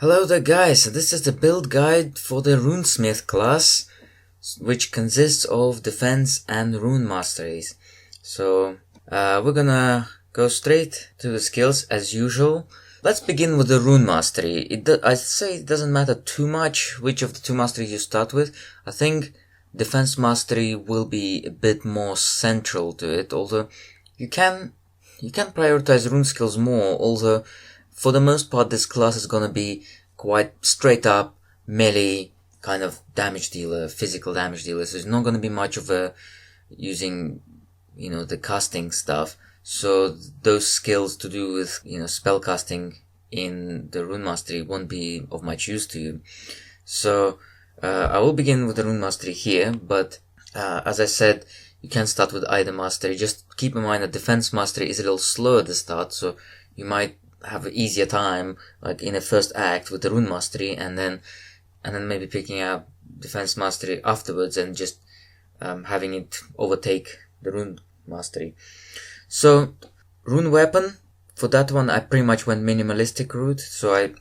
Hello there guys, so this is the build guide for the Runesmith class, which consists of defense and rune masteries. So we're gonna go straight to the skills as usual. Let's begin with the rune mastery. I'd say it doesn't matter too much which of the two masteries you start with. I think defense mastery will be a bit more central to it, although you can prioritize rune skills more, although for the most part this class is gonna be quite straight up melee kind of damage dealer, physical damage dealer. So there's not gonna be much of a using, the casting stuff. So those skills to do with, spell casting in the rune mastery won't be of much use to you. So I will begin with the rune mastery here, but as I said, you can start with either mastery. Just keep in mind that defense mastery is a little slow at the start, so you might have an easier time, like in the first act with the rune mastery, and then maybe picking up defense mastery afterwards and just having it overtake the rune mastery. So rune weapon, for that one I pretty much went minimalistic route. So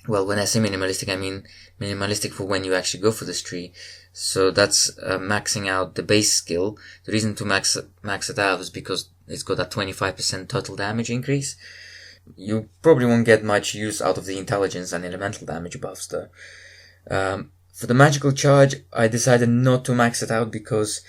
when I say minimalistic, I mean minimalistic for when you actually go for this tree. So that's maxing out the base skill. The reason to max it out is because it's got that 25% total damage increase. You probably won't get much use out of the intelligence and elemental damage buffs though. For the magical charge, I decided not to max it out because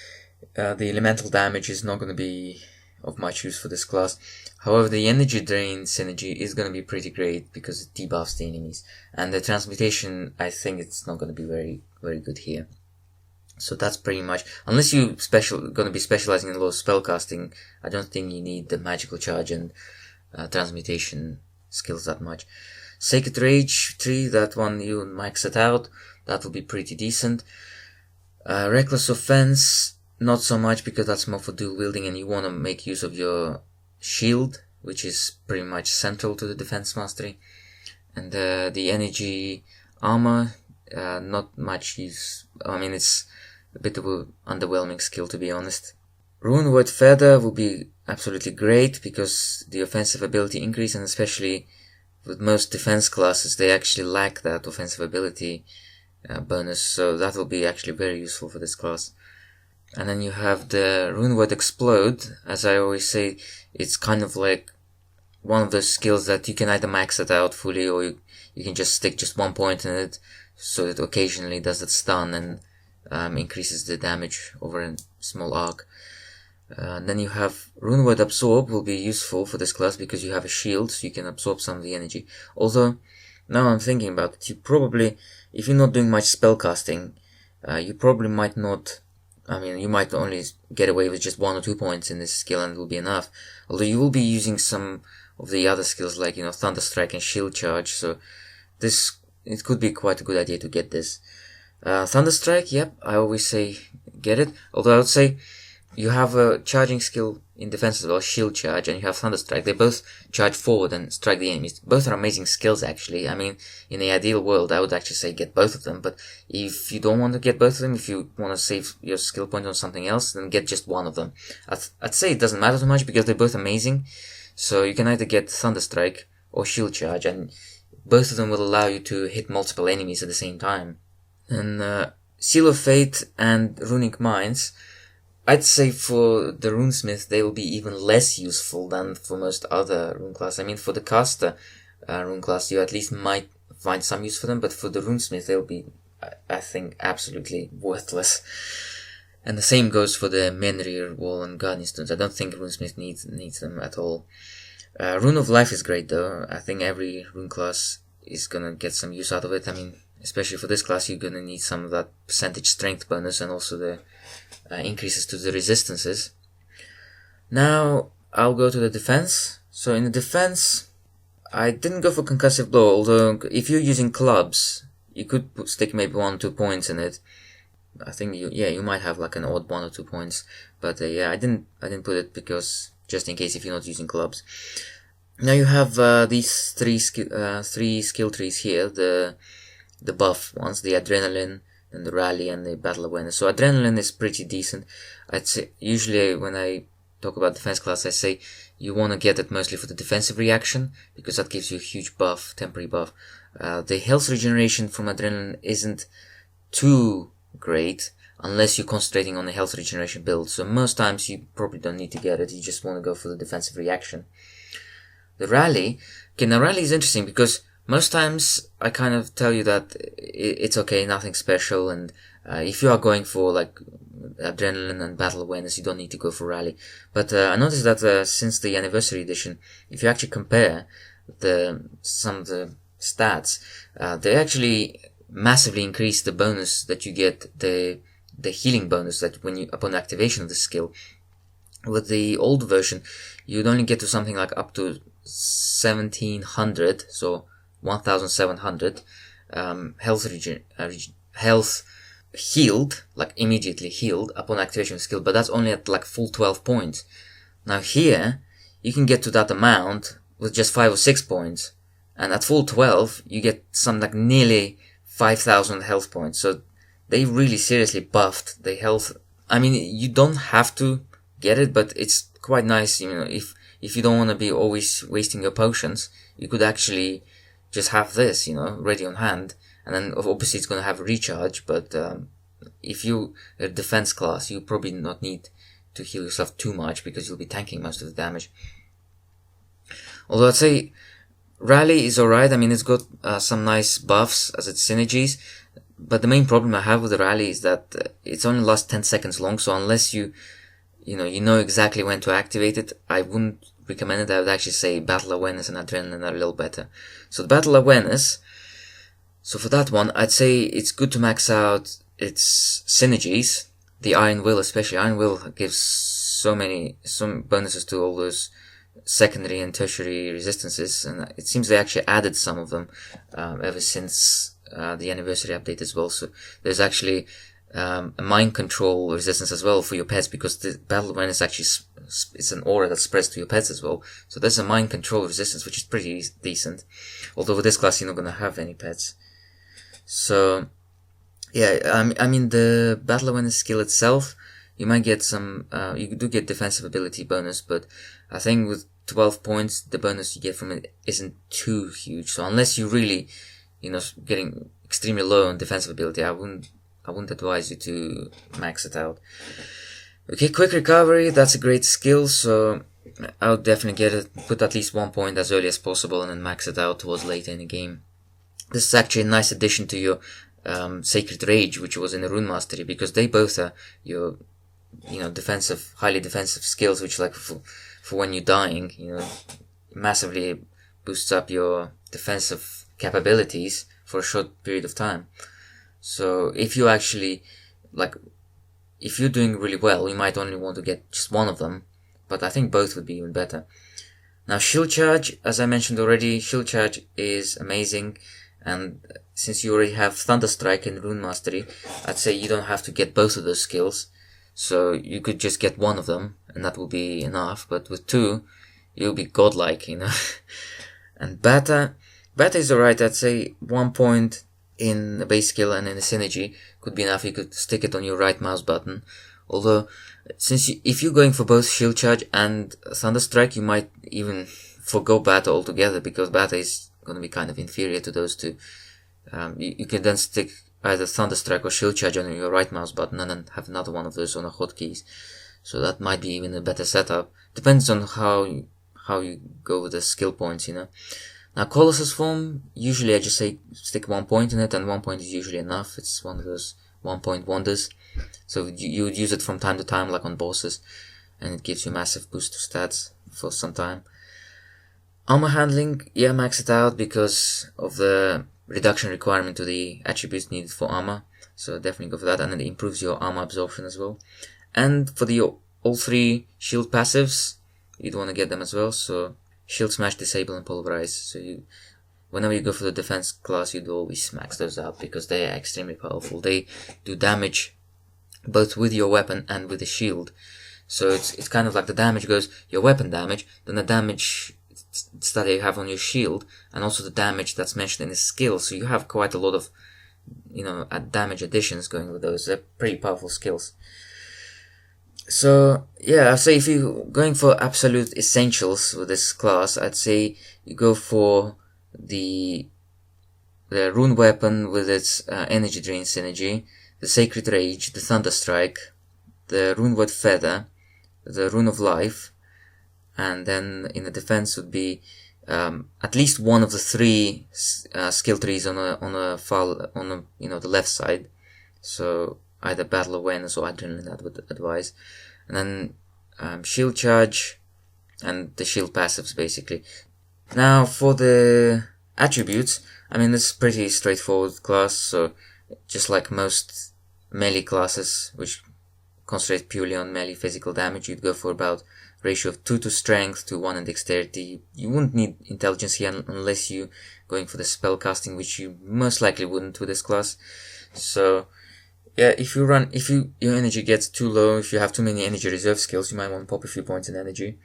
the elemental damage is not going to be of much use for this class. However, the energy drain synergy is going to be pretty great because it debuffs the enemies. And the transmutation, I think it's not going to be very, very good here. So that's pretty much, unless you going to be specializing in low spellcasting, I don't think you need the magical charge and transmutation skills that much. Sacred Rage tree, that one you max it out, that will be pretty decent. Reckless Offense, not so much because that's more for dual wielding and you want to make use of your shield, which is pretty much central to the defense mastery. And the energy armor, not much use. I mean, it's a bit of an underwhelming skill, to be honest. Rune Word Feather will be absolutely great because the offensive ability increase, and especially with most defense classes, they actually lack that offensive ability bonus, so that will be actually very useful for this class. And then you have the Rune Word Explode. As I always say, it's kind of like one of those skills that you can either max it out fully or you can just stick just one point in it, so it occasionally does that stun and increases the damage over a small arc. Then you have Rune Word Absorb will be useful for this class because you have a shield, so you can absorb some of the energy. Although, now I'm thinking about it, you probably, if you're not doing much spellcasting, you probably might not, you might only get away with just 1 or 2 points in this skill and it will be enough. Although you will be using some of the other skills like, Thunder Strike and Shield Charge, so it could be quite a good idea to get this. Thunder Strike, yep, I always say get it. Although I would say, you have a charging skill in defense as well, Shield Charge, and you have Thunder Strike. They both charge forward and strike the enemies. Both are amazing skills, actually. I mean, in the ideal world, I would actually say get both of them, but if you don't want to get both of them, if you want to save your skill point on something else, then get just one of them. I'd say it doesn't matter too much because they're both amazing, so you can either get Thunder Strike or Shield Charge, and both of them will allow you to hit multiple enemies at the same time. And Seal of Fate and Runic Mines, I'd say for the Runesmith, they will be even less useful than for most other rune classes. I mean, for the caster rune class, you at least might find some use for them, but for the Runesmith, they'll be, I think, absolutely worthless. And the same goes for the Menrir Wall and Guardian Stones. I don't think Runesmith needs them at all. Rune of Life is great, though. I think every rune class is gonna get some use out of it. I mean, especially for this class, you're gonna need some of that percentage strength bonus and also the increases to the resistances. Now I'll go to the defense. So in the defense, I didn't go for concussive blow, although if you're using clubs, you could stick maybe 1 or 2 points in it. I think you might have like an odd 1 or 2 points, but I didn't put it because just in case if you're not using clubs. Now you have these three skill trees here, the buff ones, the adrenaline, and the rally and the battle awareness. So adrenaline is pretty decent. I'd say usually when I talk about defense class, I say you want to get it mostly for the defensive reaction because that gives you a huge buff, temporary buff. The health regeneration from adrenaline isn't too great unless you're concentrating on the health regeneration build. So most times you probably don't need to get it. You just want to go for the defensive reaction. The rally. Okay, now rally is interesting because most times I kind of tell you that it's okay, nothing special, and if you are going for like adrenaline and battle awareness, you don't need to go for rally. But I noticed that since the anniversary edition, if you actually compare some of the stats, they actually massively increase the bonus that you get, the healing bonus that when you upon activation of the skill. With the old version, you'd only get to something like up to 1700, so 1700 health healed, like immediately healed upon activation of skill, but that's only at like full 12 points. Now here, you can get to that amount with just 5 or 6 points, and at full 12, you get some like nearly 5000 health points. So they really seriously buffed the health. I mean, you don't have to get it, but it's quite nice, you know, if you don't want to be always wasting your potions, you could actually just have this, you know, ready on hand, and then obviously it's going to have a recharge, but if you are a defense class, you probably not need to heal yourself too much because you'll be tanking most of the damage. Although I'd say Rally is alright. I mean, it's got some nice buffs as its synergies, but the main problem I have with the Rally is that it's only lasts 10 seconds long, so unless you know exactly when to activate it, I wouldn't recommend it. I would actually say Battle Awareness and Adrenaline are a little better. So the Battle Awareness, so for that one, I'd say it's good to max out its synergies. The Iron Will especially. Iron Will gives some bonuses to all those secondary and tertiary resistances, and it seems they actually added some of them ever since the anniversary update as well. So there's actually a mind control resistance as well for your pets, because the Battle Awareness actually it's an aura that spreads to your pets as well. So there's a mind control resistance, which is pretty decent. Although with this class you're not going to have any pets. So yeah, I mean the Battle Awareness skill itself, you might get some, you do get defensive ability bonus, but I think with 12 points, the bonus you get from it isn't too huge. So unless you really, getting extremely low on defensive ability, I wouldn't advise you to max it out. Okay, quick recovery, that's a great skill, so I would definitely get it, put at least 1 point as early as possible and then max it out towards later in the game. This is actually a nice addition to your Sacred Rage, which was in the Rune Mastery, because they both are your, defensive, highly defensive skills, which like for when you're dying, massively boosts up your defensive capabilities for a short period of time. So if you actually, if you're doing really well, you might only want to get just one of them, but I think both would be even better. Now Shield Charge, as I mentioned already, Shield Charge is amazing, and since you already have Thunder Strike and Rune Mastery, I'd say you don't have to get both of those skills, so you could just get one of them, and that will be enough, but with two, you'll be godlike, And Bata is alright. I'd say 1 point in the base skill and in the synergy could be enough. You could stick it on your right mouse button. Although, if you're going for both Shield Charge and Thunder Strike, you might even forgo Bata altogether, because Bata is going to be kind of inferior to those two. You can then stick either Thunder Strike or Shield Charge on your right mouse button and then have another one of those on the hotkeys. So that might be even a better setup. Depends on how you go with the skill points, Now Colossus form, usually I just say stick 1 point in it, and 1 point is usually enough. It's one of those 1 point wonders. So you would use it from time to time, like on bosses, and it gives you a massive boost to stats for some time. Armor handling, yeah, max it out because of the reduction requirement to the attributes needed for armor. So definitely go for that, and it improves your armor absorption as well. And for all three shield passives, you'd want to get them as well. So Shield Smash, Disable, and Pulverize. So whenever you go for the defense class, you'd always max those out because they are extremely powerful. They do damage both with your weapon and with the shield. So it's kind of like the damage goes your weapon damage, then the damage that you have on your shield, and also the damage that's mentioned in the skill. So you have quite a lot of damage additions going with those. They're pretty powerful skills. So yeah, I'd say if you're going for absolute essentials with this class, I'd say you go for the the Rune Weapon with its Energy Drain synergy, the Sacred Rage, the Thunder Strike, the Runewood Feather, the Rune of Life, and then in the defense would be at least one of the three skill trees on the left side. So either Battle Awareness or Adrenaline, I would advise. And then Shield Charge and the Shield passives basically. Now for the attributes, I mean, this is pretty straightforward class, so just like most melee classes which concentrate purely on melee physical damage, you'd go for about ratio of 2 to strength to 1 in dexterity. You wouldn't need intelligence here unless you're going for the spell casting, which you most likely wouldn't with this class. So yeah, if your energy gets too low, if you have too many energy reserve skills, you might want to pop a few points in energy.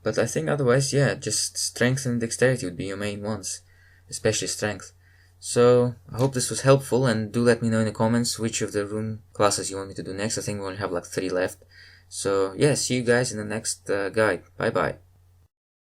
But I think otherwise, yeah, just strength and dexterity would be your main ones, especially strength. So I hope this was helpful, and do let me know in the comments which of the rune classes you want me to do next. I think we only have like 3 left. So yeah, see you guys in the next guide. Bye bye.